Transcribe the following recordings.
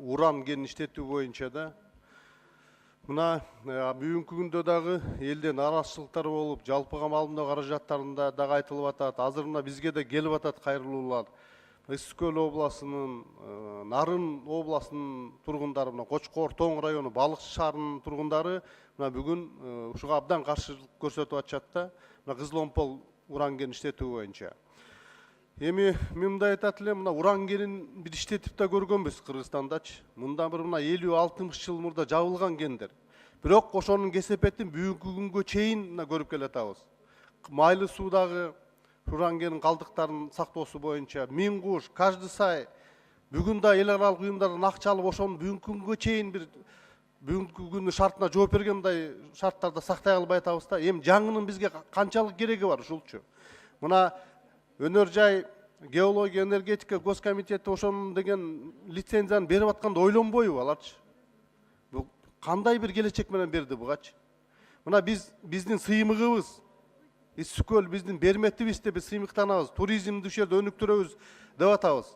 уран кен иштетүү боюнча да мына бүгүнкү күндө дагы элден нараазычылыктар болуп, жалпыга маалымдоо каражаттарында дагы айтылып атат. Азыр мына бизге да келип атат кайрылуулар. Ысык Көл областынын, Нарын областынын тургундары, мына Кочкор Тоң району Балыкчы шаарынын тургундары мына бүгүн ушуга абдан каршылык көрсөтүп атышат да, мына Кызыл уран кен иштетүү боюнча. Эми мен мындай айтат элем, мына уран кенин бир иштетип да көргөнбүз Кыргызстандачы. Мында бир мына 50-60 жыл мурда жабылган кендер. Бирок ошонун кесепетин бүгүнкү күнгө чейин мына көрүп келатабыз. Майлы суудагы уран кенин калдыктарын сактоосу боюнча Миң Куш, Кажды Сай бүгүн да эл аралык уюмдардан акча алып ошону бүгүнкү күнгө чейин бир бүгүнкү күндүн шартына жооп бергендай шарттарда сактай албай атабыз да. Эми жаңынын бизге канчалык кереги бар ушулчу. Мына Өнөр жай геология энергетика госкомитети ошону деген лицензияны берип атканда ойлонбойбу аларчы? Бул кандай бир келечек менен берди бугачы? Мына биздин сыймыгыбыз, Ысык Көл биздин берметибиз деп сыймыктанабыз, туризмди ушул жерде өнүктүрөбүз деп атабыз.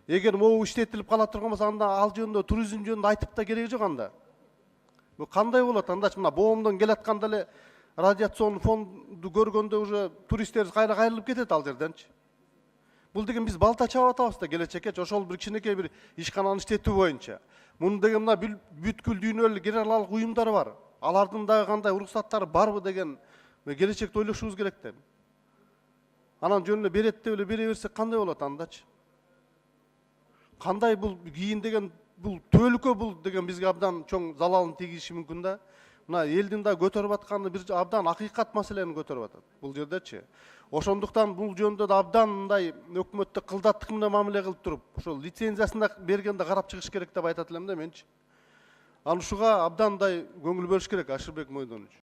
Эгер могу иштетилип кала турган болсо, анда ал жөнүндө туризм жөнүндө айтып да кереги жок анда. Бул кандай болот андачы? Мына боомдон келатканда эле радиационный фонду көргөндө уже туристтер кайра кайрылып кетет ал жерденчи. Бул деген биз балта чабып атабыз да келечекке, ошол бир кичинекей бир ишкананы иштетүү боюнча. Муну деген мына бүткүл дүйнөлүк эл аралык уюмдар бар. Алардын дагы кандай уруксаттары барбы деген келечекти ойлошубуз керек да. Анан жөнүнө берет деп эле бере берсек кандай болот андачы? Кандай бул кийин деген бул төлкө бул деген бизге абдан чоң залалын тийгизиши мүмкүн да. Мына элдин да көтөрүп атканы бир абдан акыйкат маселени көтөрүп атат бул жердечи. Ошондуктан бул жөнүндө да абдан мындай өкмөттө кылдаттык менен мамиле кылып туруп, ошол лицензиясын да бергенде карап чыгыш керек деп айтат элем да менчи. Анан ушуга абдан мындай көңүл бөлүш керек, Ашырбек Мойдонович.